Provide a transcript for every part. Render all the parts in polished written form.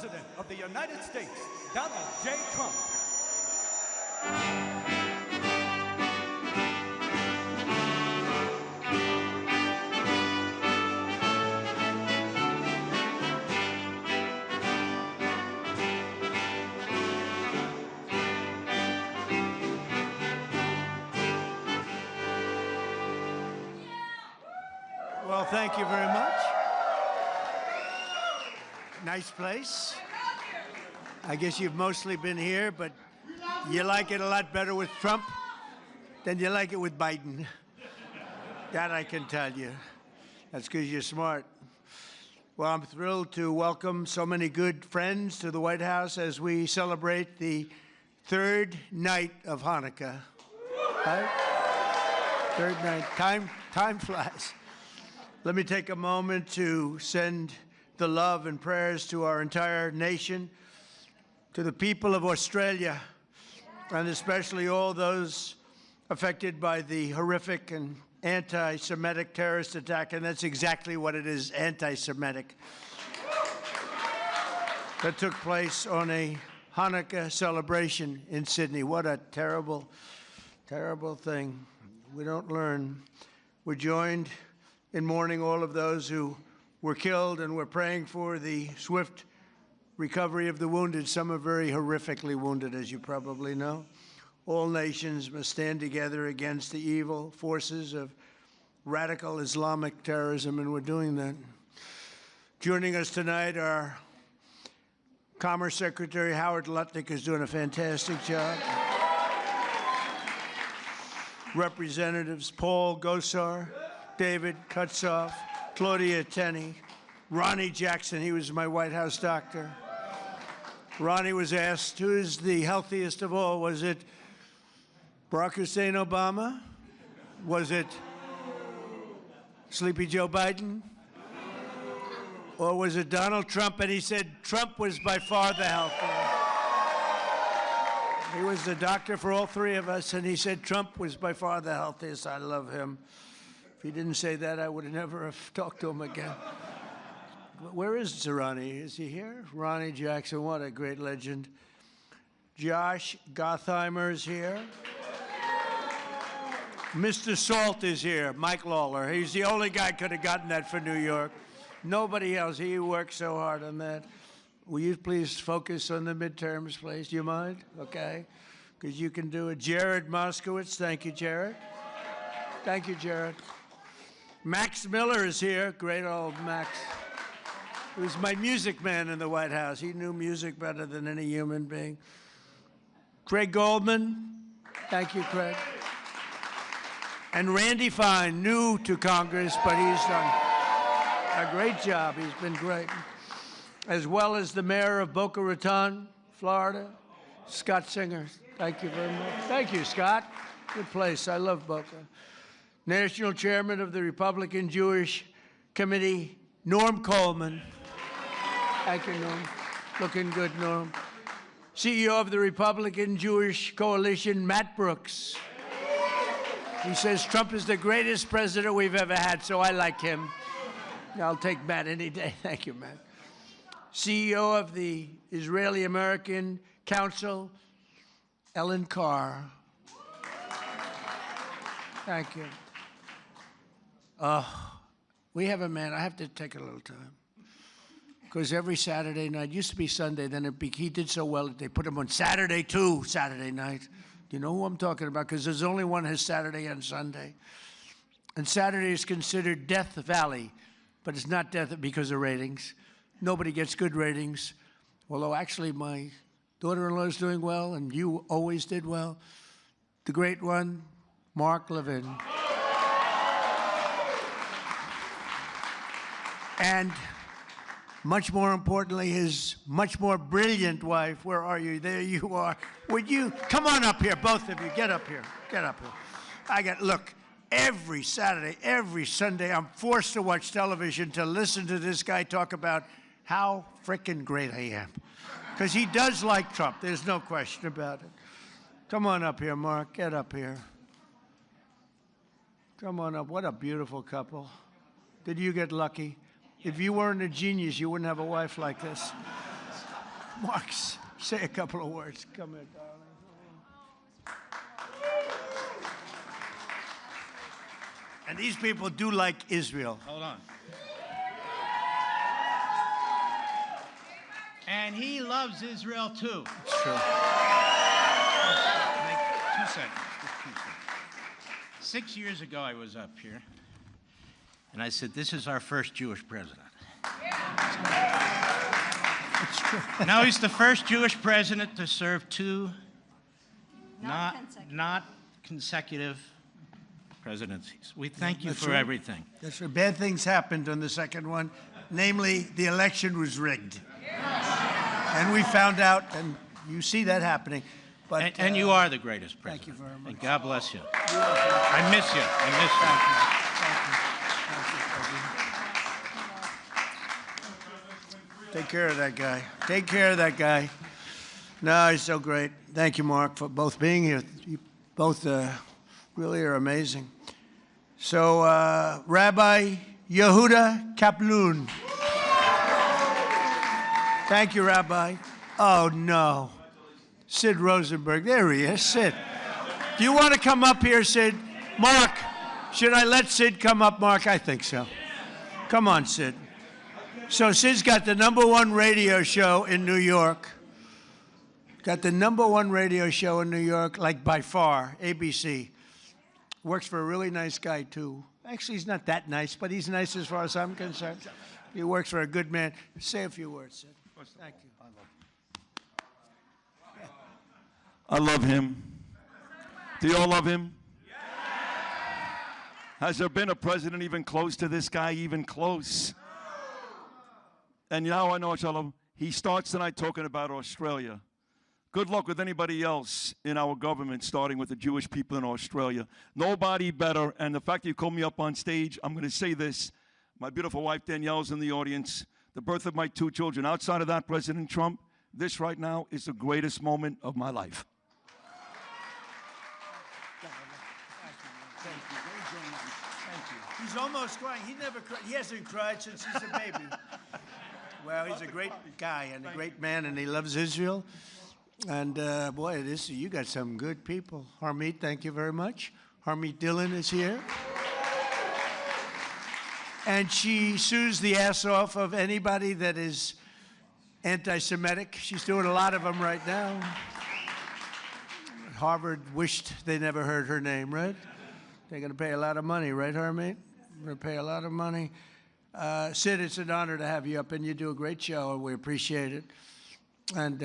President of the United States, Donald J. Trump. Well, thank you very much. Nice place. I guess you've mostly been here, but you like it a lot better with Trump than you like it with Biden. That I can tell you. That's because you're smart. Well, I'm thrilled to welcome so many good friends to the White House as we celebrate the third night of Hanukkah. Right? Third night. Time flies. Let me take a moment to send the love and prayers to our entire nation, to the people of Australia, and especially all those affected by the horrific and anti-Semitic terrorist attack, and that's exactly what it is, anti-Semitic, that took place on a Hanukkah celebration in Sydney. What a terrible, terrible thing. We don't learn. We're joined in mourning all of those who were killed, and we're praying for the swift recovery of the wounded. Some are very horrifically wounded, as you probably know. All nations must stand together against the evil forces of radical Islamic terrorism, and we're doing that. Joining us tonight, our Commerce Secretary Howard Lutnick is doing a fantastic job. Representatives Paul Gosar, David Kutzoff, Claudia Tenney, Ronnie Jackson, he was my White House doctor. Ronnie was asked, who is the healthiest of all? Was it Barack Hussein Obama? Was it Sleepy Joe Biden? Or was it Donald Trump? And he said Trump was by far the healthiest. He was the doctor for all three of us, and he said Trump was by far the healthiest. I love him. If he didn't say that, I would have never have talked to him again. Where is Ronnie? Is he here? Ronnie Jackson, what a great legend. Josh Gottheimer's here. Mr. Salt is here, Mike Lawler. He's the only guy could have gotten that for New York. Nobody else. He worked so hard on that. Will you please focus on the midterms, please? Do you mind? Okay. Because you can do it. Jared Moskowitz. Thank you, Jared. Thank you, Jared. Max Miller is here. Great old Max. He was my music man in the White House. He knew music better than any human being. Craig Goldman. Thank you, Craig. And Randy Fine, new to Congress, but he's done a great job. He's been great. As well as the mayor of Boca Raton, Florida, Scott Singer. Thank you very much. Thank you, Scott. Good place. I love Boca. National Chairman of the Republican Jewish Committee, Norm Coleman. Thank you, Norm. Looking good, Norm. CEO of the Republican Jewish Coalition, Matt Brooks. He says Trump is the greatest president we've ever had, so I like him. I'll take Matt any day. Thank you, Matt. CEO of the Israeli-American Council, Ellen Carr. Thank you. We have a man. I have to take a little time. Because every Saturday night, used to be Sunday, then he did so well that they put him on Saturday too, Saturday night. Do you know who I'm talking about? Because there's only one has Saturday and Sunday. And Saturday is considered Death Valley, but it's not death because of ratings. Nobody gets good ratings. Although actually my daughter-in-law is doing well, and you always did well. The great one, Mark Levin. And much more importantly, his much more brilliant wife. Where are you? There you are. Would you come on up here, both of you? Get up here. Get up here. Look, every Saturday, every Sunday, I'm forced to watch television to listen to this guy talk about how frickin' great I am. Because he does like Trump. There's no question about it. Come on up here, Mark. Get up here. Come on up. What a beautiful couple. Did you get lucky? If you weren't a genius, you wouldn't have a wife like this. Mark, say a couple of words. Come here, darling. And these people do like Israel. Hold on. And he loves Israel too. It's true. 2 seconds. Just 2 seconds. 6 years ago, I was up here, and I said, "This is our first Jewish president." It's true. Now he's the first Jewish president to serve two not consecutive presidencies. We thank you for everything. That's right. Bad things happened on the second one. Namely, the election was rigged. And we found out, and you see that happening. But, and you are the greatest president. Thank you very much. And God bless you. I miss you. I miss you. Thank you. Take care of that guy. Take care of that guy. No, he's so great. Thank you, Mark, for both being here. You both really are amazing. So, Rabbi Yehuda Kaplan. Thank you, Rabbi. Oh, no. Sid Rosenberg. There he is. Sid. Do you want to come up here, Sid? Mark, should I let Sid come up, Mark? I think so. Come on, Sid. So Sid's got the #1 radio show in New York. Got the #1 radio show in New York, like by far, ABC. Works for a really nice guy, too. Actually, he's not that nice, but he's nice as far as I'm concerned. He works for a good man. Say a few words, Sid. Thank you. I love him. Do you all love him? Has there been a president even close to this guy, even close? And now I know I love him. He starts tonight talking about Australia. Good luck with anybody else in our government, starting with the Jewish people in Australia. Nobody better. And the fact that you called me up on stage, I'm going to say this. My beautiful wife Danielle's in the audience. The birth of my 2 children. Outside of that, President Trump, this right now is the greatest moment of my life. He's almost crying. He never cried. He hasn't cried since he's a baby. Well, he's a great guy and a great man, and he loves Israel. And boy, you got some good people. Harmeet, thank you very much. Harmeet Dillon is here. And she sues the ass off of anybody that is anti-Semitic. She's doing a lot of them right now. Harvard wished they never heard her name, right? They're going to pay a lot of money, right, Harmeet? We're going to pay a lot of money. Sid, it's an honor to have you up, and you do a great show, and we appreciate it. And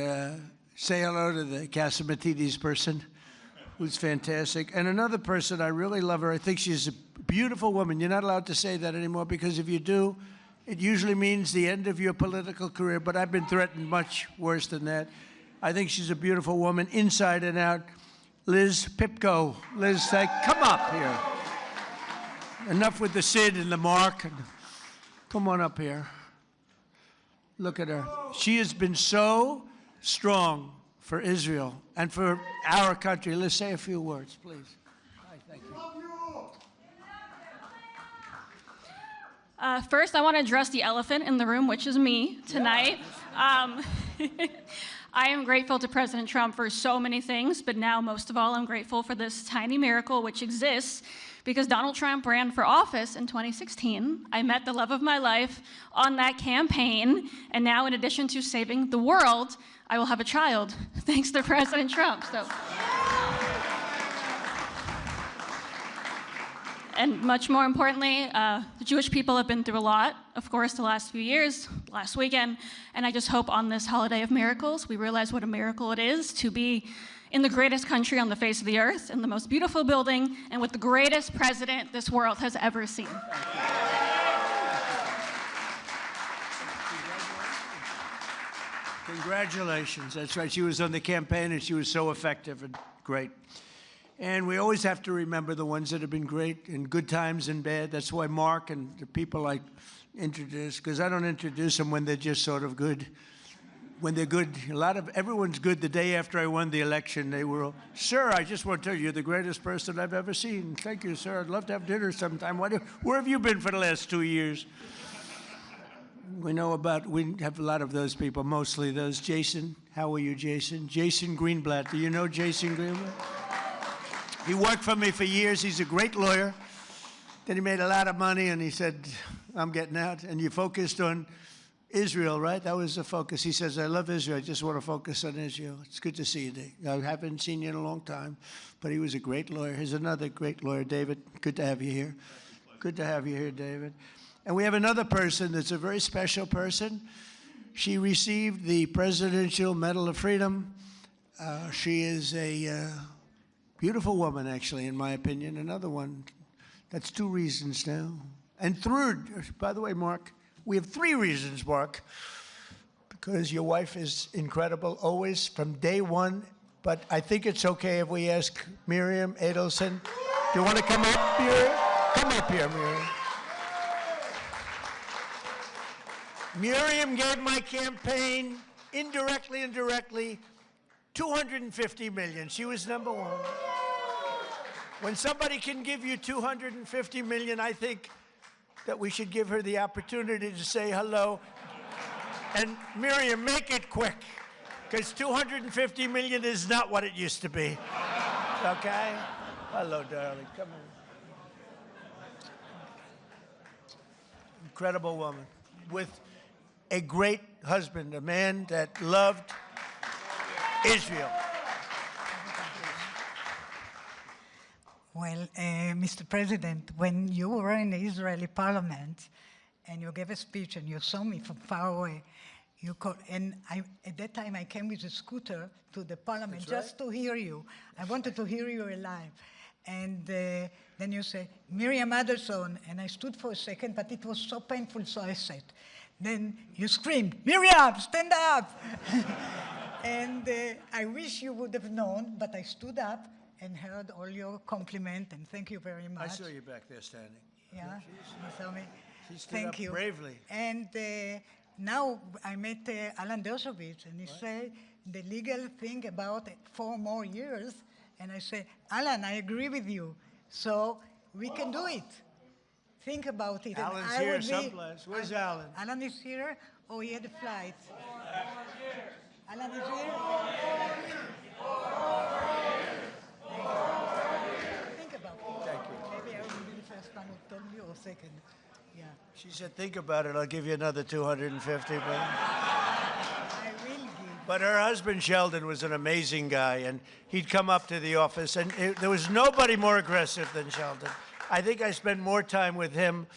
say hello to the Casamatides person, who's fantastic. And another person, I really love her. I think she's a beautiful woman. You're not allowed to say that anymore, because if you do, it usually means the end of your political career. But I've been threatened much worse than that. I think she's a beautiful woman, inside and out. Liz Pipko. Liz, come up here. Enough with the Sid and the Mark. Come on up here. Look at her. She has been so strong for Israel and for our country. Let's say a few words, please. Hi, thank you. First, I want to address the elephant in the room, which is me tonight. I am grateful to President Trump for so many things, but now, most of all, I'm grateful for this tiny miracle which exists because Donald Trump ran for office in 2016. I met the love of my life on that campaign, and now, in addition to saving the world, I will have a child, thanks to President Trump. And much more importantly, the Jewish people have been through a lot, of course, the last few years, last weekend, and I just hope on this holiday of miracles, we realize what a miracle it is to be in the greatest country on the face of the earth, in the most beautiful building, and with the greatest president this world has ever seen. Congratulations. That's right. She was on the campaign, and she was so effective and great. And we always have to remember the ones that have been great in good times and bad. That's why Mark and the people I introduce, because I don't introduce them when they're just sort of good. When they're good, everyone's good. The day after I won the election, they were, sir, I just want to tell you, you're the greatest person I've ever seen. Thank you, sir. I'd love to have dinner sometime. Where have you been for the last 2 years? We have a lot of those people, mostly those. Jason, how are you, Jason? Jason Greenblatt, do you know Jason Greenblatt? He worked for me for years. He's a great lawyer. Then he made a lot of money, and he said, I'm getting out. And you focused on Israel, right? That was the focus. He says, I love Israel. I just want to focus on Israel. It's good to see you, Dave. I haven't seen you in a long time, but he was a great lawyer. Here's another great lawyer, David. Good to have you here. Good to have you here, David. And we have another person that's a very special person. She received the Presidential Medal of Freedom. She is a beautiful woman, actually, in my opinion. Another one. That's 2 reasons now. And third, by the way, Mark, we have 3 reasons, Mark, because your wife is incredible, always, from day one. But I think it's okay if we ask Miriam Adelson. Do you want to come up, Miriam? Come up here, Miriam. Miriam gave my campaign, indirectly and directly, $250 million. She was number 1. When somebody can give you $250 million, I think that we should give her the opportunity to say hello. And Miriam, make it quick, because $250 million is not what it used to be. Okay? Hello, darling. Come on. Incredible woman with a great husband, a man that loved Israel. Well, Mr. President, when you were in the Israeli parliament and you gave a speech and you saw me from far away, at that time I came with a scooter to the parliament just to hear you. I wanted to hear you alive. And then you say, Miriam Adelson, and I stood for a second, but it was so painful, so I sat. Then you screamed, Miriam, stand up! And I wish you would have known, but I stood up and heard all your compliment, and thank you very much. I saw you back there standing. Yeah, you saw me. She stood Thank up you. bravely. And now I met Alan Dershowitz, and he said the legal thing about 4 more years, and I say, Alan, I agree with you, so we can do it. Think about it. Alan's and I here would someplace. Where's Alan? Alan is here, or he had a flight? Alan is here? Think about it. Thank you. Maybe I will be the first one who told you, or second. Yeah. She said, think about it. I'll give you another $250 million. I will give. But her husband, Sheldon, was an amazing guy, and he'd come up to the office, and there was nobody more aggressive than Sheldon. I think I spent more time with him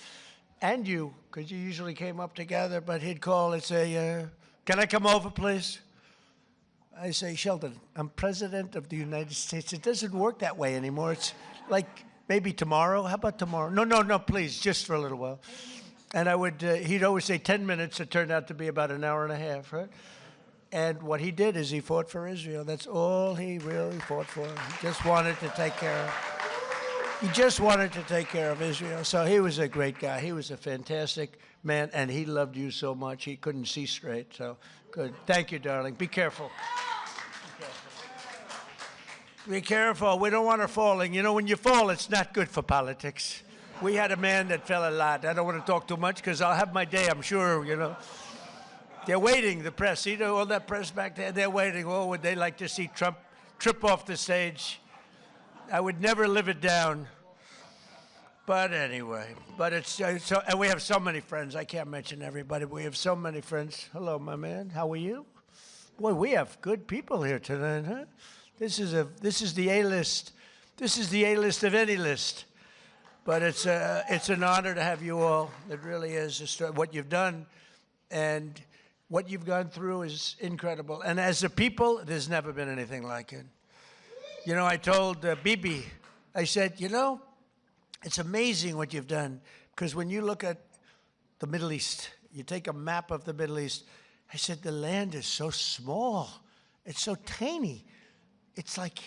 and you, because you usually came up together, but he'd call and say, can I come over, please? I say, Sheldon, I'm President of the United States. It doesn't work that way anymore. It's like maybe tomorrow. How about tomorrow? No, please, just for a little while. And he'd always say 10 minutes. It turned out to be about an hour and a half, right? And what he did is he fought for Israel. That's all he really fought for. He just wanted to take care of Israel. So he was a great guy. He was a fantastic man, and he loved you so much he couldn't see straight. So good. Thank you, darling. Be careful. Be careful. We don't want her falling. You know, when you fall, it's not good for politics. We had a man that fell a lot. I don't want to talk too much because I'll have my day, I'm sure, you know. They're waiting, the press. See all that press back there? They're waiting. Oh, would they like to see Trump trip off the stage? I would never live it down. But anyway, it's and we have so many friends. I can't mention everybody. But we have so many friends. Hello, my man. How are you? Boy, we have good people here tonight, huh? This is the A-list. This is the A-list of any list. But it's an honor to have you all. It really is. What you've done and what you've gone through is incredible. And as a people, there's never been anything like it. You know, I told Bibi, I said, you know, it's amazing what you've done. Because when you look at the Middle East, you take a map of the Middle East, I said, the land is so small. It's so tiny. It's like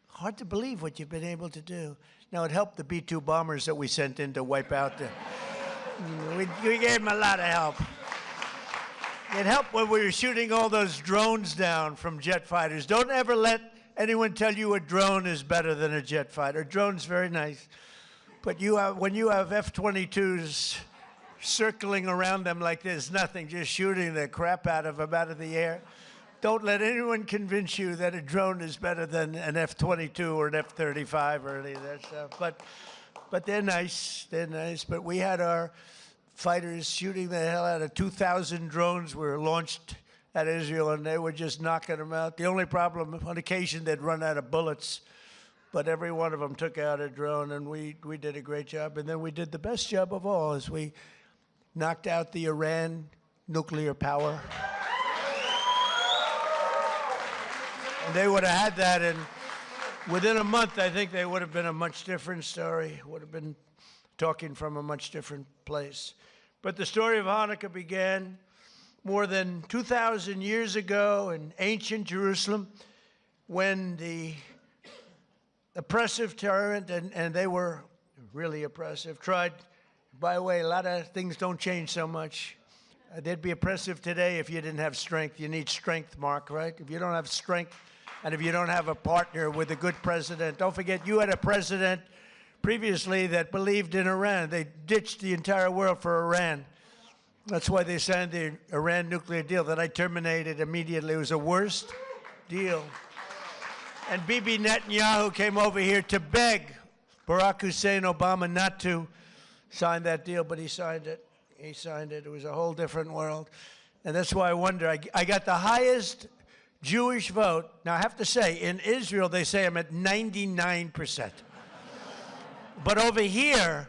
hard to believe what you've been able to do. Now, it helped the B-2 bombers that we sent in to wipe out the... we gave them a lot of help. It helped when we were shooting all those drones down from jet fighters. Don't ever let anyone tell you a drone is better than a jet fighter. A drone's very nice. But when you have F-22s circling around them like there's nothing, just shooting the crap out of them out of the air. Don't let anyone convince you that a drone is better than an F-22 or an F-35 or any of that stuff. But they're nice. They're nice. But we had our fighters shooting the hell out of 2,000 drones were launched at Israel, and they were just knocking them out. The only problem, on occasion, they'd run out of bullets. But every one of them took out a drone, and we did a great job. And then we did the best job of all, is we knocked out the Iran nuclear power. And they would have had that, and within a month, I think they would have been a much different story, would have been talking from a much different place. But the story of Hanukkah began more than 2,000 years ago in ancient Jerusalem, when the oppressive tyrant, and they were really oppressive, tried, by the way, a lot of things don't change so much. They'd be oppressive today if you didn't have strength. You need strength, Mark, right? If you don't have strength, and if you don't have a partner with a good president, don't forget you had a president previously that believed in Iran. They ditched the entire world for Iran. That's why they signed the Iran nuclear deal that I terminated immediately. It was the worst deal. And Bibi Netanyahu came over here to beg Barack Hussein Obama not to sign that deal, but he signed it. He signed it. It was a whole different world. And that's why I wonder. I got the highest Jewish vote. Now, I have to say, in Israel, they say I'm at 99%. But over here,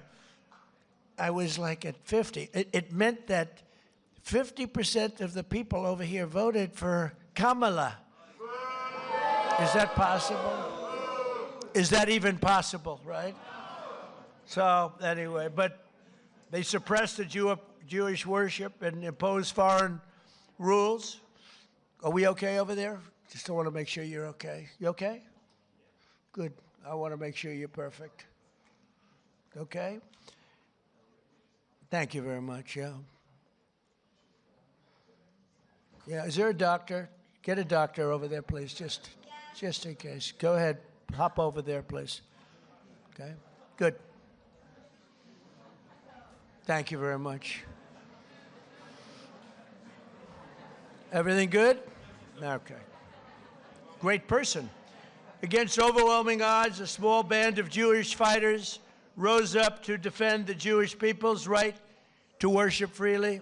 I was like at 50. It meant that 50% of the people over here voted for Kamala. Is that possible? Is that even possible, right? So, anyway, but they suppressed the Jewish worship and imposed foreign rules. Are we okay over there? Just want to make sure you're okay. You okay? Good. I want to make sure you're perfect. Okay? Thank you very much, yeah. Yeah, is there a doctor? Get a doctor over there, please, just in case. Go ahead, hop over there, please. Okay? Good. Thank you very much. Everything good? Okay. Great person. Against overwhelming odds, a small band of Jewish fighters rose up to defend the Jewish people's right to worship freely.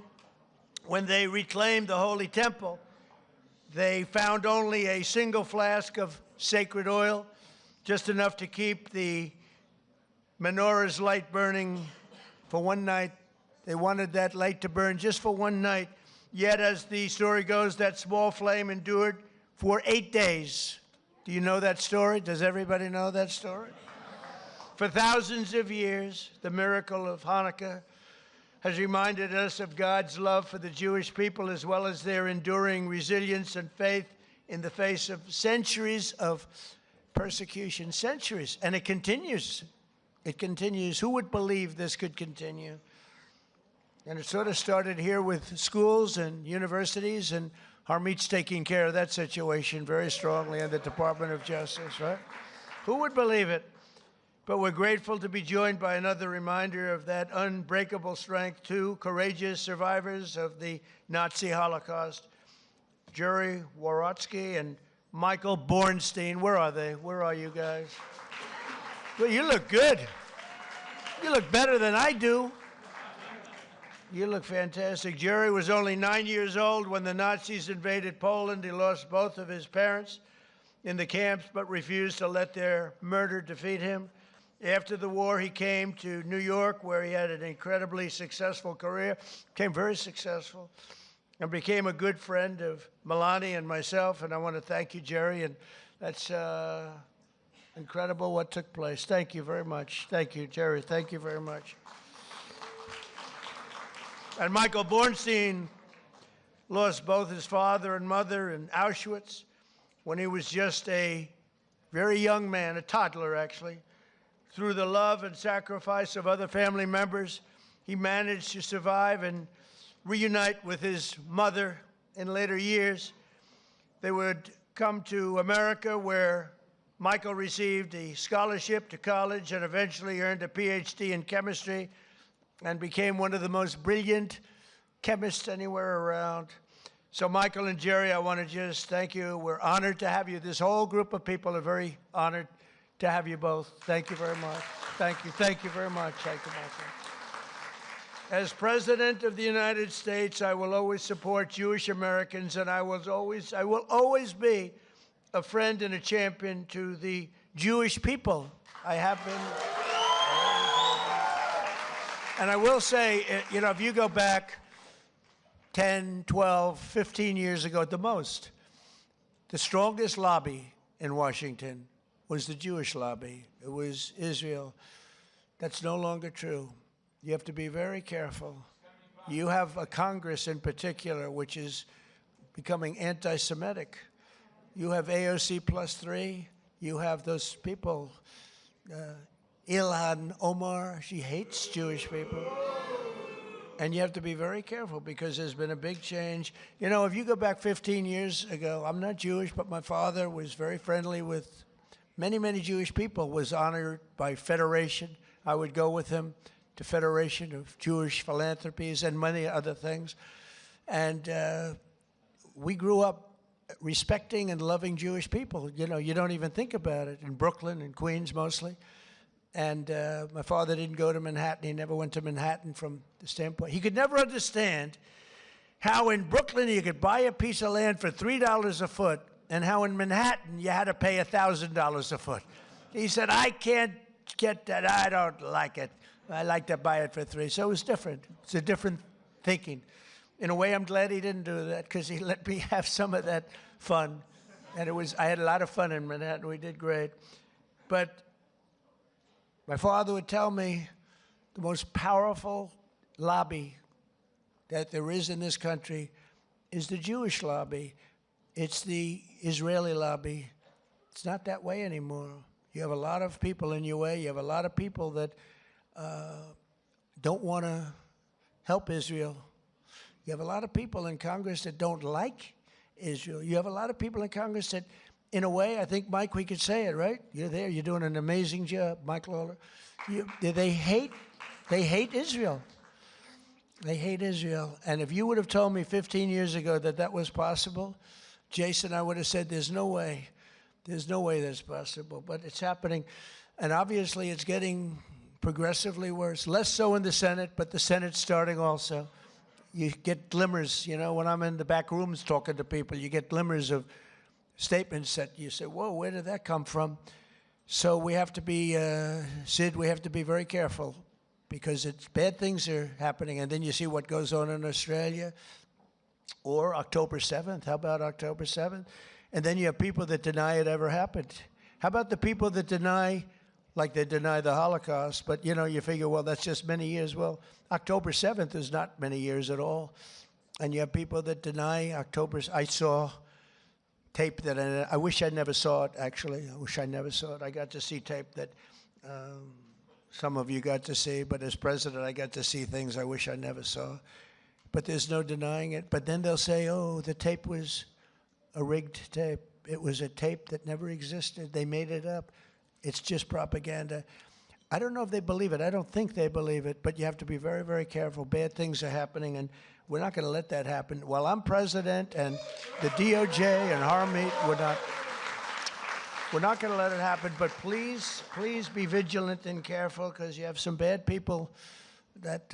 When they reclaimed the Holy Temple, they found only a single flask of sacred oil, just enough to keep the Menorah's light burning for one night. They wanted that light to burn just for one night. Yet, as the story goes, that small flame endured for 8 days. Do you know that story? Does everybody know that story? For thousands of years, the miracle of Hanukkah has reminded us of God's love for the Jewish people, as well as their enduring resilience and faith in the face of centuries of persecution. Centuries. And it continues. It continues. Who would believe this could continue? And it sort of started here with schools and universities, and Harmeet's taking care of that situation very strongly in the Department of Justice, right? Who would believe it? But we're grateful to be joined by another reminder of that unbreakable strength, two courageous survivors of the Nazi Holocaust, Jerry Worotsky and Michael Bornstein. Where are they? Where are you guys? Well, you look good. You look better than I do. You look fantastic. Jerry was only 9 years old when the Nazis invaded Poland. He lost both of his parents in the camps, but refused to let their murder defeat him. After the war, he came to New York, where he had an incredibly successful career, became very successful, and became a good friend of Melania and myself. And I want to thank you, Jerry, and that's incredible what took place. Thank you very much. Thank you, Jerry. Thank you very much. And Michael Bornstein lost both his father and mother in Auschwitz when he was just a very young man, a toddler, actually. Through the love and sacrifice of other family members, he managed to survive and reunite with his mother in later years. They would come to America, where Michael received a scholarship to college and eventually earned a PhD in chemistry and became one of the most brilliant chemists anywhere around. So Michael and Jerry, I want to just thank you. We're honored to have you. This whole group of people are very honored to have you both. Thank you very much. Thank you. Thank you very much. Thank you, Michael. As President of the United States, I will always support Jewish Americans, and I will always be a friend and a champion to the Jewish people. I have been. And I will say, you know, if you go back 10, 12, 15 years ago at the most, the strongest lobby in Washington was the Jewish lobby. It was Israel. That's no longer true. You have to be very careful. You have a Congress in particular which is becoming anti-Semitic. You have AOC +3. You have those people, Ilhan Omar, she hates Jewish people. And you have to be very careful because there's been a big change. You know, if you go back 15 years ago, I'm not Jewish, but my father was very friendly with many, many Jewish people, was honored by Federation. I would go with him to Federation of Jewish Philanthropies and many other things. And we grew up respecting and loving Jewish people. You know, you don't even think about it. In Brooklyn and Queens mostly. And my father didn't go to Manhattan. He never went to Manhattan from the standpoint. He could never understand how in Brooklyn you could buy a piece of land for $3 a foot and how in Manhattan you had to pay $1,000 a foot. He said, I can't get that. I don't like it. I like to buy it for $3. So it was different. It's a different thinking. In a way, I'm glad he didn't do that because he let me have some of that fun. And I had a lot of fun in Manhattan. We did great. But my father would tell me the most powerful lobby that there is in this country is the Jewish lobby. It's the Israeli lobby. It's not that way anymore. You have a lot of people in your way. You have a lot of people that don't want to help Israel. You have a lot of people in Congress that don't like Israel. You have a lot of people in Congress that, in a way, I think, Mike, we could say it, right? You're there. You're doing an amazing job, Mike Lawler. They hate Israel. They hate Israel. And if you would have told me 15 years ago that that was possible, Jason, I would have said there's no way. There's no way that's possible. But it's happening. And obviously it's getting progressively worse. Less so in the Senate, but the Senate's starting also. You get glimmers, you know, when I'm in the back rooms talking to people, you get glimmers of statements that you say, whoa, where did that come from? So we have to be, Sid, we have to be very careful because bad things are happening. And then you see what goes on in Australia or October 7th. How about October 7th? And then you have people that deny it ever happened. How about the people that deny, like they deny the Holocaust, but, you know, you figure, well, that's just many years. Well, October 7th is not many years at all. And you have people that deny October. I saw tape that I wish I never saw it, actually. I wish I never saw it. I got to see tape that some of you got to see, but as president, I got to see things I wish I never saw. But there's no denying it. But then they'll say, oh, the tape was a rigged tape. It was a tape that never existed. They made it up. It's just propaganda. I don't know if they believe it. I don't think they believe it, but you have to be very, very careful. Bad things are happening, and we're not going to let that happen. While I'm president and the DOJ and Harmeet, we're not going to let it happen, but please be vigilant and careful because you have some bad people that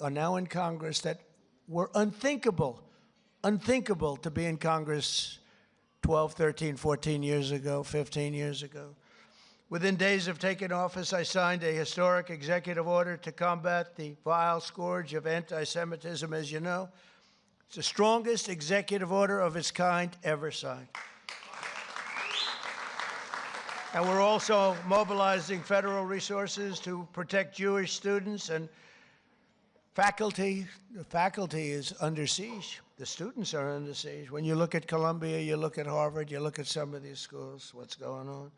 are now in Congress that were unthinkable to be in Congress 12, 13, 14 years ago, 15 years ago. Within days of taking office, I signed a historic executive order to combat the vile scourge of anti-Semitism, as you know. It's the strongest executive order of its kind ever signed. And we're also mobilizing federal resources to protect Jewish students and faculty. The faculty is under siege. The students are under siege. When you look at Columbia, you look at Harvard, you look at some of these schools, what's going on.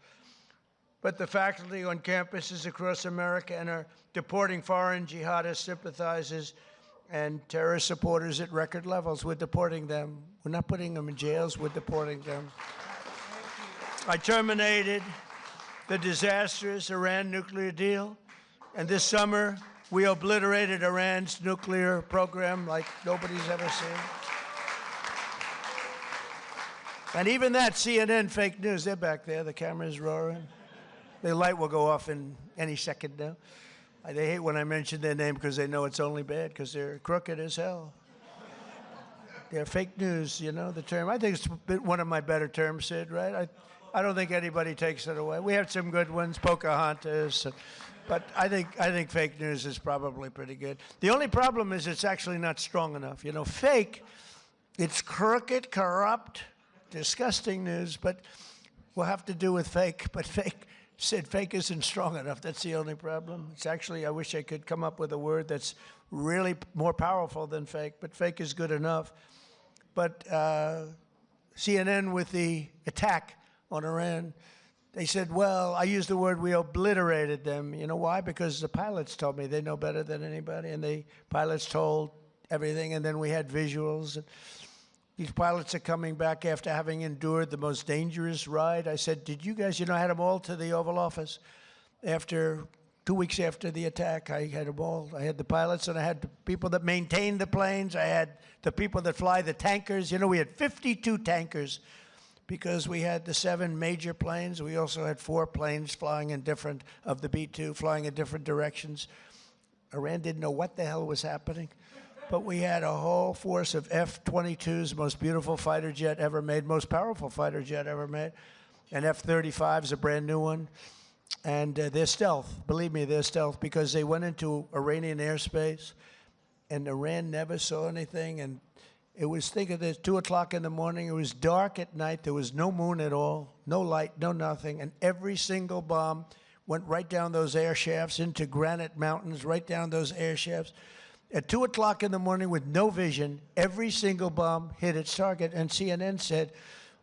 But the faculty on campuses across America and are deporting foreign jihadist sympathizers and terrorist supporters at record levels. We're deporting them. We're not putting them in jails. We're deporting them. I terminated the disastrous Iran nuclear deal. And this summer, We obliterated Iran's nuclear program like nobody's ever seen. And even that, CNN fake news, they're back there. The camera's roaring. The light will go off in any second now. They hate when I mention their name because they know it's only bad because they're crooked as hell. They're fake news, you know, the term. I think it's one of my better terms, Sid, right? I don't think anybody takes it away. We have some good ones, Pocahontas, but I think fake news is probably pretty good. The only problem is it's actually not strong enough. You know, fake, it's crooked, corrupt, disgusting news, but we'll have to do with fake. But fake isn't strong enough. That's the only problem. It's actually, I wish I could come up with a word that's really more powerful than fake, but fake is good enough. But CNN with the attack on Iran, they said, well, I used the word we obliterated them. You know why? Because the pilots told me they know better than anybody, and the pilots told everything, and then we had visuals. These pilots are coming back after having endured the most dangerous ride. I said, did you guys, you know, I had them all to the Oval Office. After 2 weeks after the attack, I had them all. I had the pilots, and I had the people that maintain the planes. I had the people that fly the tankers. You know, we had 52 tankers because we had the 7 major planes. We also had 4 planes flying in different, of the B-2, flying in different directions. Iran didn't know what the hell was happening. But we had a whole force of F-22s, most beautiful fighter jet ever made, most powerful fighter jet ever made. And F-35 is a brand new one. And they're stealth. Believe me, they're stealth because they went into Iranian airspace and Iran never saw anything. And it was, think of this, 2 o'clock in the morning. It was dark at night. There was no moon at all, no light, no nothing. And every single bomb went right down those air shafts into granite mountains, right down those air shafts. At 2 o'clock in the morning with no vision, every single bomb hit its target. And CNN said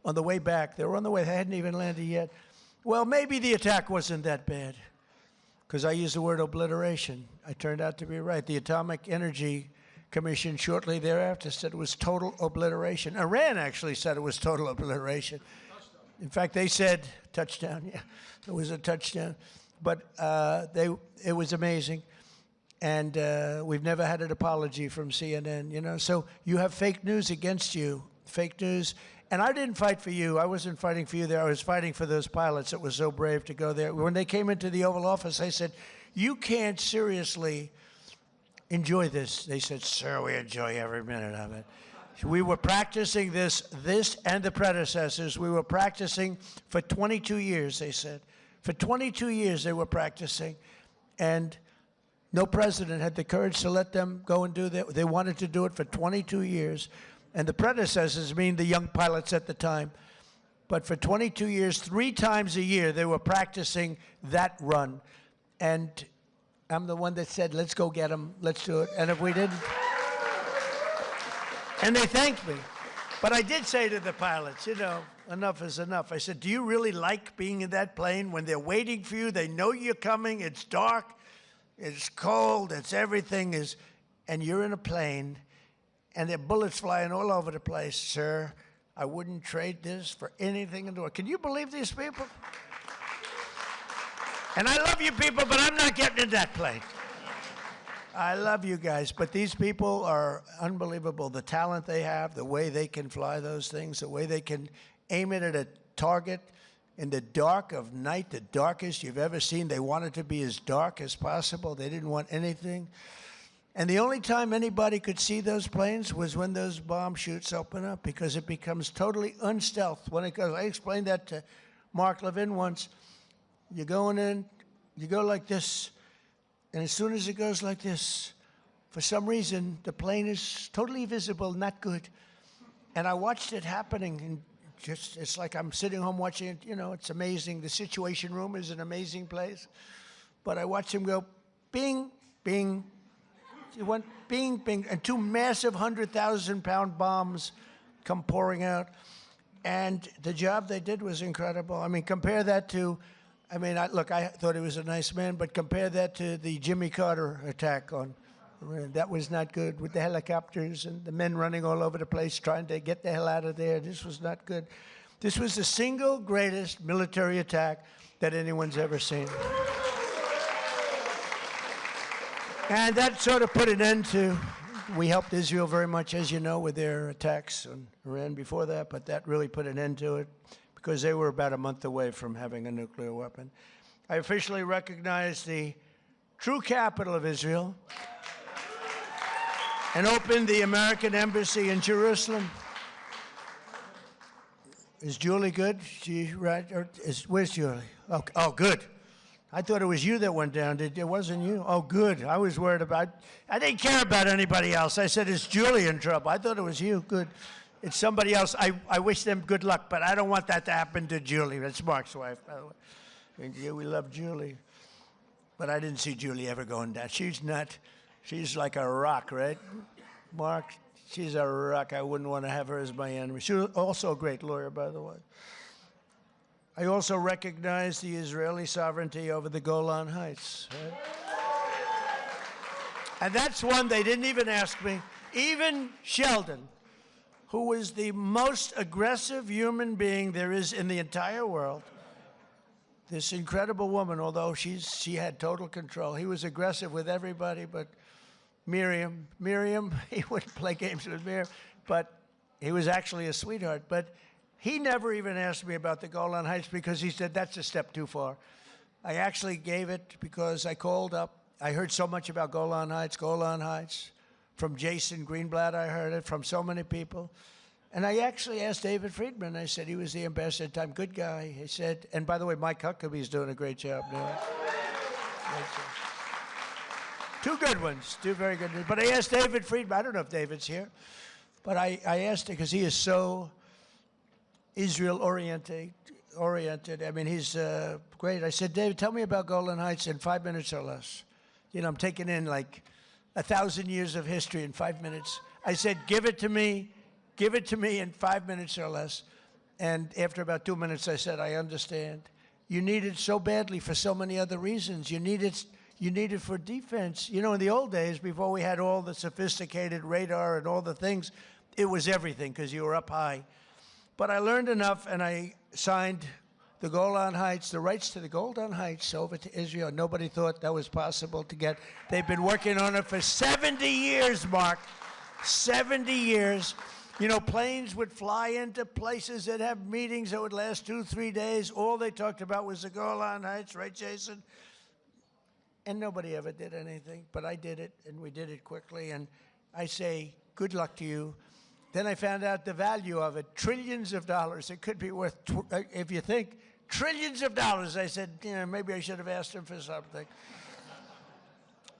on the way back, they were on the way, they hadn't even landed yet, well, maybe the attack wasn't that bad. Because I used the word obliteration. I turned out to be right. The Atomic Energy Commission shortly thereafter said it was total obliteration. Iran actually said it was total obliteration. In fact, they said, touchdown, yeah, it was a touchdown. But it was amazing. And we've never had an apology from CNN, you know. So you have fake news against you, fake news. And I didn't fight for you. I wasn't fighting for you there. I was fighting for those pilots that were so brave to go there. When they came into the Oval Office, I said, you can't seriously enjoy this. They said, sir, we enjoy every minute of it. We were practicing this and the predecessors. We were practicing for 22 years, they said. For 22 years they were practicing. And no president had the courage to let them go and do that. They wanted to do it for 22 years. And the predecessors, mean the young pilots at the time. But for 22 years, 3 times a year, they were practicing that run. And I'm the one that said, let's go get them, let's do it. And if we didn't, and they thanked me. But I did say to the pilots, you know, enough is enough. I said, do you really like being in that plane when they're waiting for you? They know you're coming, it's dark, it's cold, it's everything is, and you're in a plane, and there are bullets flying all over the place. Sir, I wouldn't trade this for anything in the world. Can you believe these people? And I love you people, but I'm not getting in that plane. I love you guys, but these people are unbelievable. The talent they have, the way they can fly those things, the way they can aim it at a target in the dark of night, the darkest you've ever seen. They wanted to be as dark as possible. They didn't want anything. And the only time anybody could see those planes was when those bomb chutes open up, because it becomes totally unstealth when it goes. I explained that to Mark Levin once. You're going in, you go like this, and as soon as it goes like this, for some reason, the plane is totally visible, not good. And I watched it happening, and just, it's like I'm sitting home watching it. You know, it's amazing. The Situation Room is an amazing place. But I watched him go, bing, bing. It went bing, bing, and 2 massive 100,000-pound bombs come pouring out. And the job they did was incredible. I mean, compare that to, I mean, look, I thought he was a nice man, but compare that to the Jimmy Carter attack on Iran. That was not good, with the helicopters and the men running all over the place trying to get the hell out of there. This was not good. This was the single greatest military attack that anyone's ever seen. And that sort of put an end to, we helped Israel very much, as you know, with their attacks on Iran before that, but that really put an end to it because they were about a month away from having a nuclear weapon. I officially recognize the true capital of Israel and opened the American embassy in Jerusalem. Is Julie good? She right? Where's Julie? Oh, good. I thought it was you that went down. It wasn't you? Oh, good. I was worried about, I didn't care about anybody else. I said, is Julie in trouble? I thought it was you. Good. It's somebody else. I wish them good luck, but I don't want that to happen to Julie. That's Mark's wife, by the way. And yeah, we love Julie. But I didn't see Julie ever going down. She's like a rock, right? Mark, she's a rock. I wouldn't want to have her as my enemy. She was also a great lawyer, by the way. I also recognize the Israeli sovereignty over the Golan Heights. Right? And that's one they didn't even ask me. Even Sheldon, who is the most aggressive human being there is in the entire world, this incredible woman, although she had total control. He was aggressive with everybody, but Miriam, he wouldn't play games with Miriam, but he was actually a sweetheart. But he never even asked me about the Golan Heights because he said, that's a step too far. I actually gave it because I called up. I heard so much about Golan Heights. From Jason Greenblatt, I heard it, from so many people. And I actually asked David Friedman. I said, he was the ambassador at the time, good guy. He said, and by the way, Mike Huckabee's doing a great job now. Two good ones, two very good ones. But I asked David Friedman, I don't know if David's here, but I asked him because he is so Israel-oriented. I mean, he's great. I said, David, tell me about Golan Heights in 5 minutes or less. You know, I'm taking in like 1,000 years of history in 5 minutes. I said, give it to me in 5 minutes or less. And after about 2 minutes, I said, I understand. You need it so badly for so many other reasons. You need it for defense. You know, in the old days, before we had all the sophisticated radar and all the things, it was everything because you were up high. But I learned enough, and I signed the Golan Heights, the rights to the Golan Heights over to Israel. Nobody thought that was possible to get. They've been working on it for 70 years, Mark. 70 years. You know, planes would fly into places that have meetings that would last 2-3 days. All they talked about was the Golan Heights, right, Jason? And nobody ever did anything, but I did it, and we did it quickly. And I say, good luck to you. Then I found out the value of it, trillions of dollars. It could be worth, if you think, trillions of dollars. I said, you know, maybe I should have asked him for something.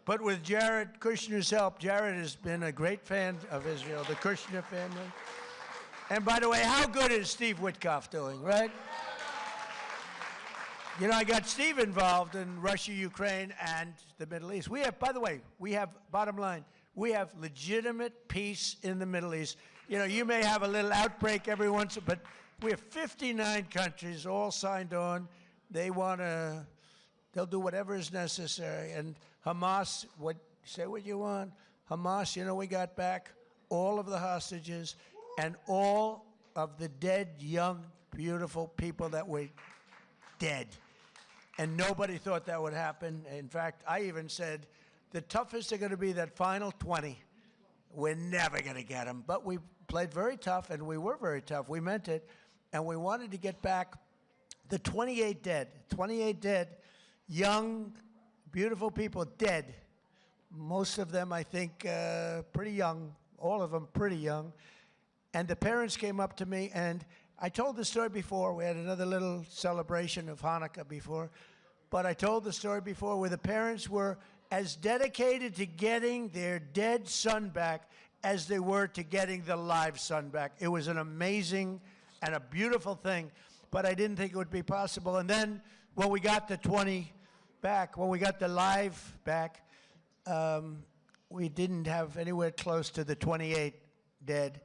But with Jared Kushner's help, Jared has been a great fan of Israel, the Kushner family. And by the way, how good is Steve Witkoff doing, right? You know, I got Steve involved in Russia, Ukraine, and the Middle East. We have, by the way, bottom line, we have legitimate peace in the Middle East. You know, you may have a little outbreak every once, but we have 59 countries all signed on. They'll do whatever is necessary. And Hamas, say what you want. Hamas, you know, we got back all of the hostages and all of the dead, young, beautiful people that were dead. And nobody thought that would happen. In fact, I even said, the toughest are going to be that final 20. We're never going to get them. But we played very tough, and we were very tough. We meant it. And we wanted to get back the 28 dead. 28 dead, young, beautiful people dead. Most of them, I think, pretty young. All of them pretty young. And the parents came up to me, and I told the story before. We had another little celebration of Hanukkah before. But I told the story before where the parents were as dedicated to getting their dead son back as they were to getting the live son back. It was an amazing and a beautiful thing, but I didn't think it would be possible. And then when we got the 20 back, when we got the live back, we didn't have anywhere close to the 28 dead.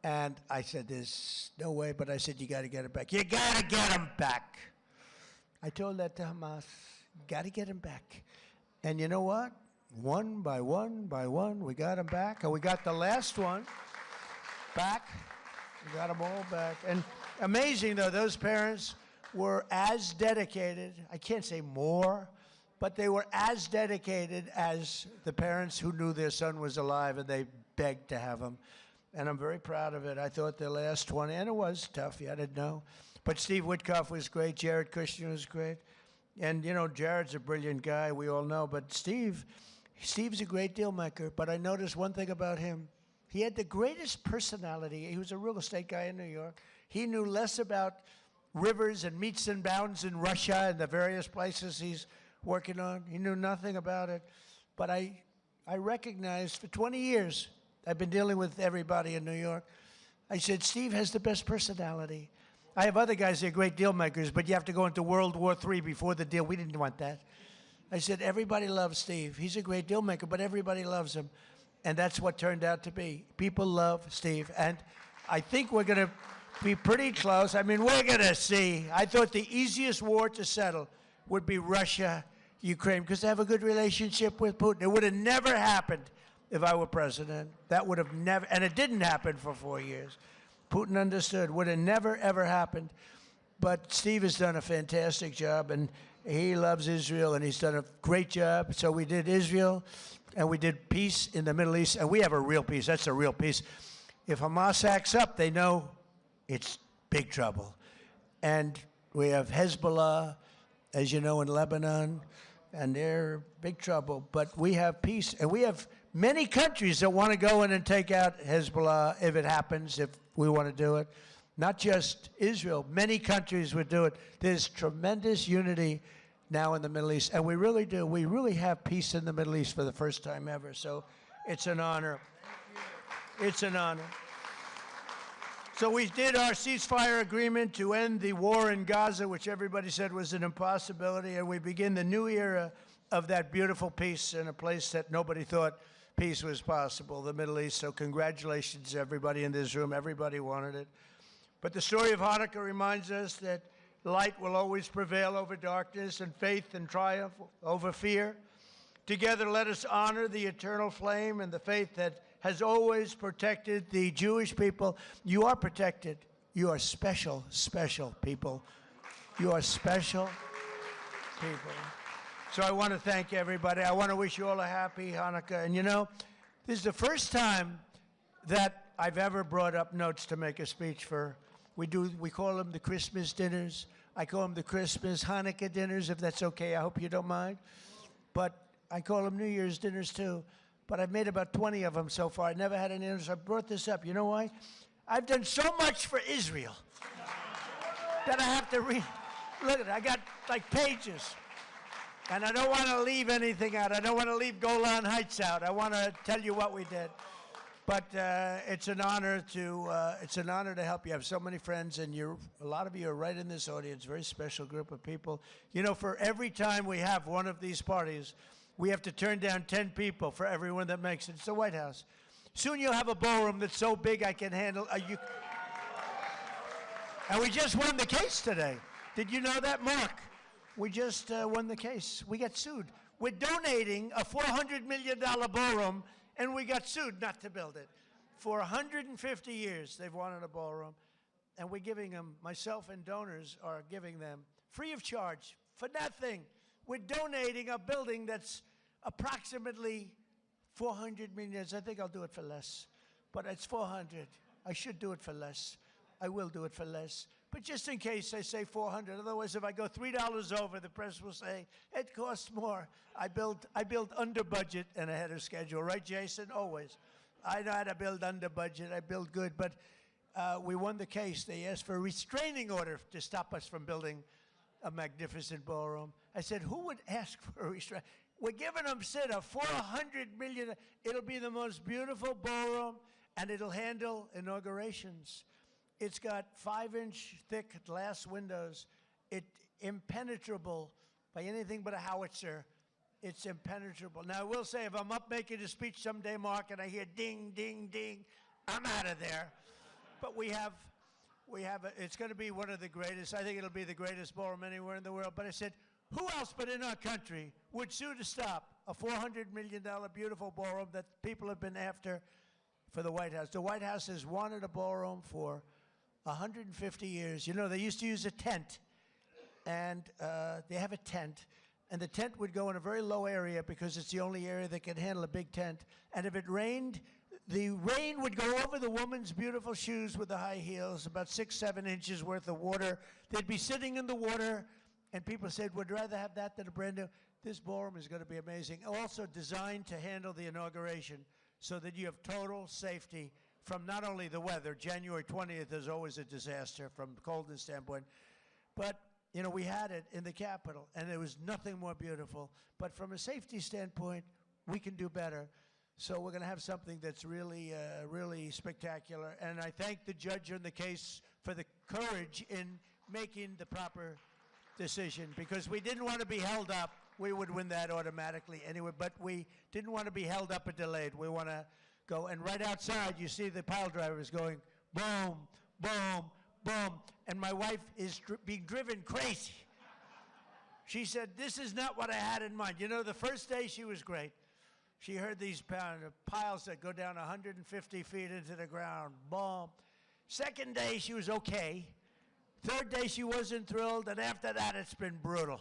And I said, there's no way, but I said, you got to get it back. You got to get them back. I told that to Hamas, got to get them back. And you know what? One by one, we got them back. And we got the last one back. We got them all back. And amazing, though, those parents were as dedicated, I can't say more, but they were as dedicated as the parents who knew their son was alive, and they begged to have him. And I'm very proud of it. I thought the last 20, and it was tough, I didn't know. But Steve Witkoff was great. Jared Kushner was great. And, you know, Jared's a brilliant guy, we all know. But Steve's a great deal maker. But I noticed one thing about him. He had the greatest personality. He was a real estate guy in New York. He knew less about rivers and meets and bounds in Russia and the various places he's working on. He knew nothing about it. But I recognized for 20 years, I've been dealing with everybody in New York. I said, Steve has the best personality. I have other guys that are great deal makers, but you have to go into World War III before the deal. We didn't want that. I said, everybody loves Steve. He's a great deal maker, but everybody loves him. And that's what turned out to be. People love Steve. And I think we're going to be pretty close. I mean, we're going to see. I thought the easiest war to settle would be Russia, Ukraine, because they have a good relationship with Putin. It would have never happened if I were president. That would have never, and it didn't happen for 4 years. Putin understood. Would have never, ever happened. But Steve has done a fantastic job, and he loves Israel, and he's done a great job. So we did Israel, and we did peace in the Middle East, and we have a real peace. That's a real peace. If Hamas acts up, they know it's big trouble. And we have Hezbollah, as you know, in Lebanon, and they're big trouble. But we have peace, and we have many countries that want to go in and take out Hezbollah if it happens, if we want to do it. Not just Israel. Many countries would do it. There's tremendous unity now in the Middle East, and we really do. We really have peace in the Middle East for the first time ever, so it's an honor. It's an honor. So we did our ceasefire agreement to end the war in Gaza, which everybody said was an impossibility, and we begin the new era of that beautiful peace in a place that nobody thought peace was possible, the Middle East. So congratulations, everybody in this room. Everybody wanted it. But the story of Hanukkah reminds us that light will always prevail over darkness, and faith and triumph over fear. Together, let us honor the eternal flame and the faith that has always protected the Jewish people. You are protected. You are special, special people. You are special people. So I want to thank everybody. I want to wish you all a happy Hanukkah. And you know, this is the first time that I've ever brought up notes to make a speech for. We call them the Christmas dinners. I call them the Christmas Hanukkah dinners, if that's okay. I hope you don't mind. But I call them New Year's dinners too. But I've made about 20 of them so far. I never had any others. So I brought this up. You know why? I've done so much for Israel that I have to read. Look at it. I got like pages. And I don't want to leave anything out. I don't want to leave Golan Heights out. I want to tell you what we did. But it's an honor to help you. I have so many friends, and a lot of you are right in this audience. Very special group of people. You know, for every time we have one of these parties, we have to turn down 10 people for everyone that makes it. It's the White House. Soon you'll have a ballroom that's so big I can handle. And we just won the case today. Did you know that, Mark? We just won the case. We got sued. We're donating a $400 million ballroom, and we got sued not to build it. For 150 years, they've wanted a ballroom, and we're giving them, myself and donors are giving them, free of charge, for nothing. We're donating a building that's approximately 400 million. I think I'll do it for less, but it's 400. I should do it for less. I will do it for less. But just in case I say 400, otherwise if I go $3 over, the press will say, it costs more. I built under budget and ahead of schedule. Right, Jason? Always. I know how to build under budget. I build good. But we won the case. They asked for a restraining order to stop us from building a magnificent ballroom. I said, who would ask for a restraining? We're giving them, Sid, a $400 million. It'll be the most beautiful ballroom, and it'll handle inaugurations. It's got 5-inch thick glass windows. It's impenetrable by anything but a howitzer. It's impenetrable. Now, I will say, if I'm up making a speech someday, Mark, and I hear ding, ding, ding, I'm out of there. But it's going to be one of the greatest. I think it'll be the greatest ballroom anywhere in the world. But I said, who else but in our country would sue to stop a $400 million beautiful ballroom that people have been after for the White House? The White House has wanted a ballroom for 150 years. You know, they used to use a tent, and they have a tent, and the tent would go in a very low area because it's the only area that can handle a big tent. And if it rained, the rain would go over the woman's beautiful shoes with the high heels, about 6, 7 inches worth of water. They'd be sitting in the water, and people said, would rather have that than a brand new. This ballroom is going to be amazing. Also designed to handle the inauguration so that you have total safety from not only the weather. January 20th is always a disaster from a coldness standpoint. But, you know, we had it in the Capitol, and there was nothing more beautiful. But from a safety standpoint, we can do better. So we're going to have something that's really, really spectacular. And I thank the judge on the case for the courage in making the proper decision, because we didn't want to be held up. We would win that automatically anyway, but we didn't want to be held up or delayed. We want to go. And right outside, you see the pile drivers going boom, boom, boom. And my wife is being driven crazy. She said, this is not what I had in mind. You know, the first day she was great. She heard these piles that go down 150 feet into the ground. Boom. Second day, she was okay. Third day, she wasn't thrilled. And after that, it's been brutal.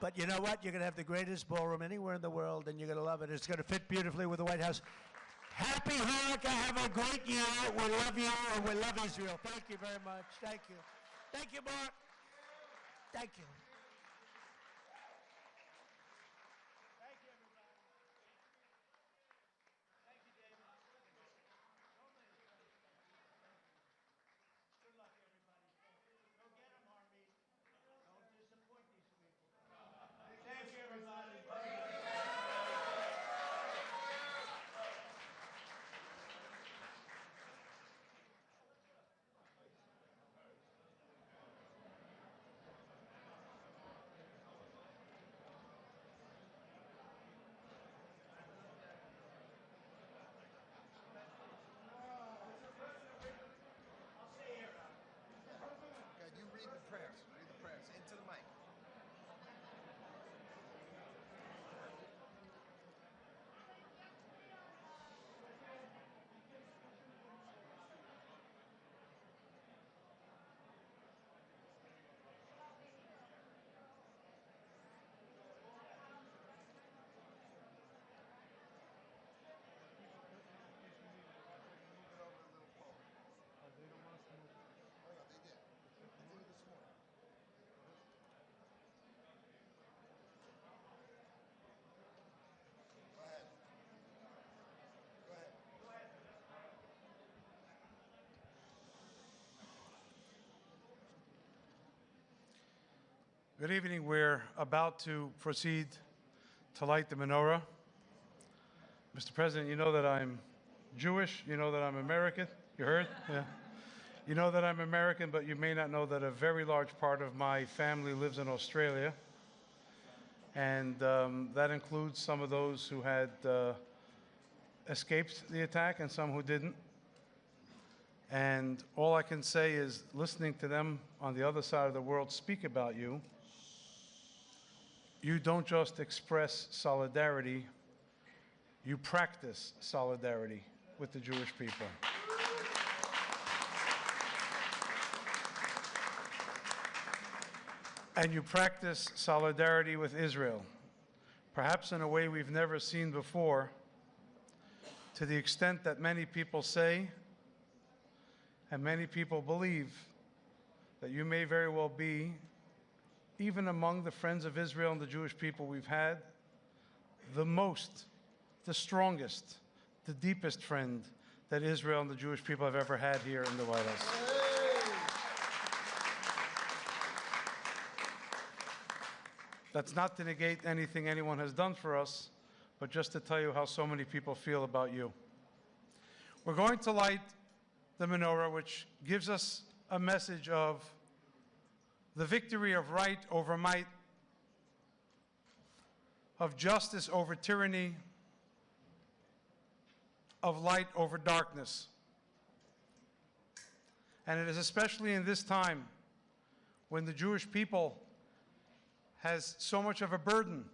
But you know what? You're going to have the greatest ballroom anywhere in the world, and you're going to love it. It's going to fit beautifully with the White House. Happy Hanukkah. Have a great year. We love you, and we love Israel. Thank you very much. Thank you. Thank you, Mark. Thank you. Into the mic. Good evening. We're about to proceed to light the menorah. Mr. President, you know that I'm Jewish. You know that I'm American. You heard? Yeah. You know that I'm American, but you may not know that a very large part of my family lives in Australia. And that includes some of those who had escaped the attack and some who didn't. And all I can say is, listening to them on the other side of the world speak about you, you don't just express solidarity, you practice solidarity with the Jewish people. And you practice solidarity with Israel, perhaps in a way we've never seen before, to the extent that many people say, and many people believe, that you may very well be, even among the friends of Israel and the Jewish people we've had, the most, the strongest, the deepest friend that Israel and the Jewish people have ever had here in the White House. That's not to negate anything anyone has done for us, but just to tell you how so many people feel about you. We're going to light the menorah, which gives us a message of the victory of right over might, of justice over tyranny, of light over darkness. And it is especially in this time when the Jewish people has so much of a burden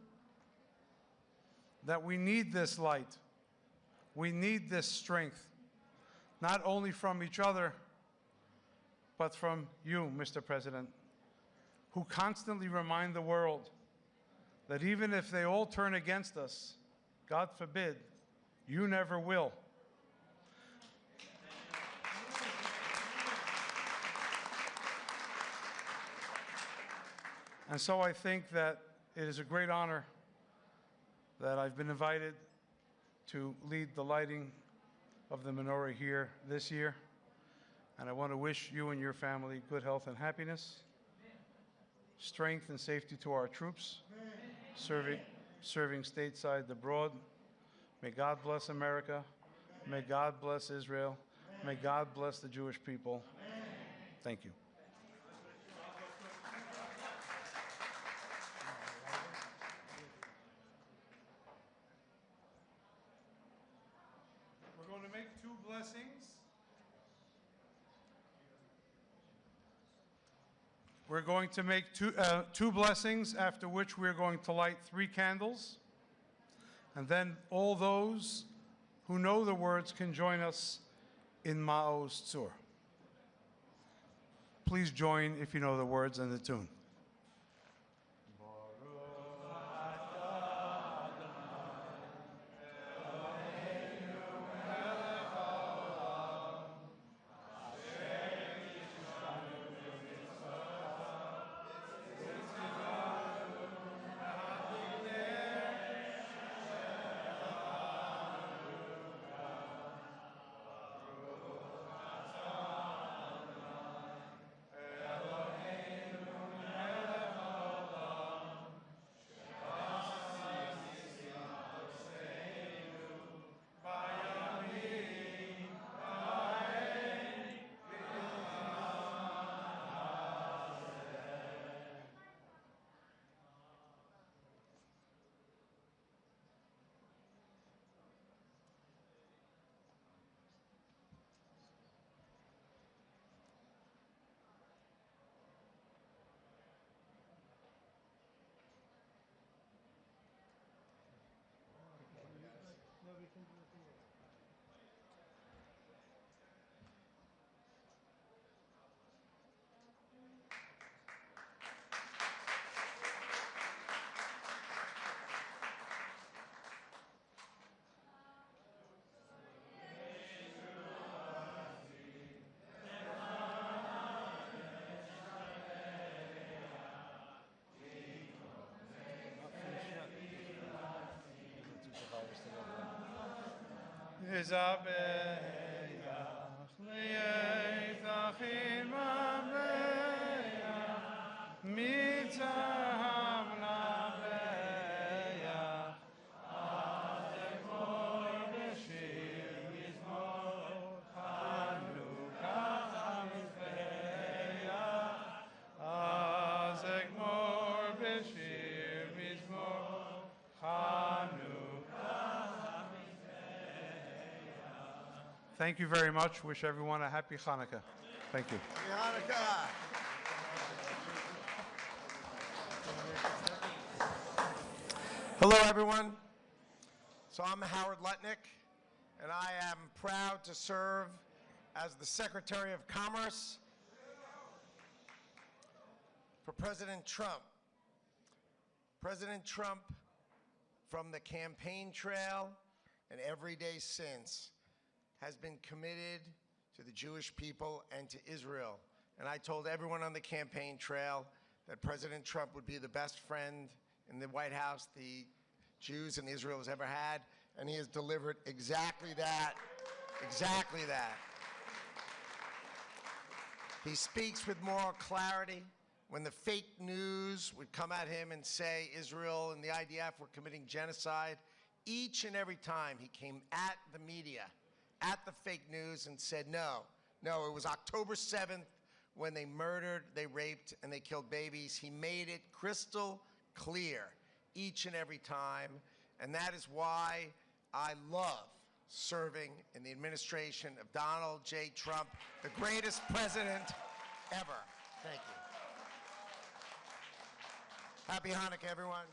that we need this light. We need this strength, not only from each other, but from you, Mr. President, who constantly remind the world that even if they all turn against us, God forbid, you never will. And so I think that it is a great honor that I've been invited to lead the lighting of the menorah here this year. And I want to wish you and your family good health and happiness, strength and safety to our troops, serving stateside and abroad. May God bless America. May God bless Israel. May God bless the Jewish people. Thank you. We're going to make two blessings. We're going to make two blessings, after which we're going to light 3 candles. And then all those who know the words can join us in Ma'oz Tzur. Please join if you know the words and the tune. Thank you very much. Wish everyone a happy Hanukkah. Thank you. Happy Hanukkah. Hello, everyone. So I'm Howard Lutnick, and I am proud to serve as the Secretary of Commerce for President Trump. President Trump, from the campaign trail and every day since, has been committed to the Jewish people and to Israel. And I told everyone on the campaign trail that President Trump would be the best friend in the White House the Jews and Israel has ever had, and he has delivered exactly that, exactly that. He speaks with moral clarity. When the fake news would come at him and say Israel and the IDF were committing genocide, each and every time he came at the media, at the fake news, and said, no, it was October 7th when they murdered, they raped, and they killed babies. He made it crystal clear each and every time, and that is why I love serving in the administration of Donald J. Trump, the greatest president ever. Thank you. Happy Hanukkah, everyone.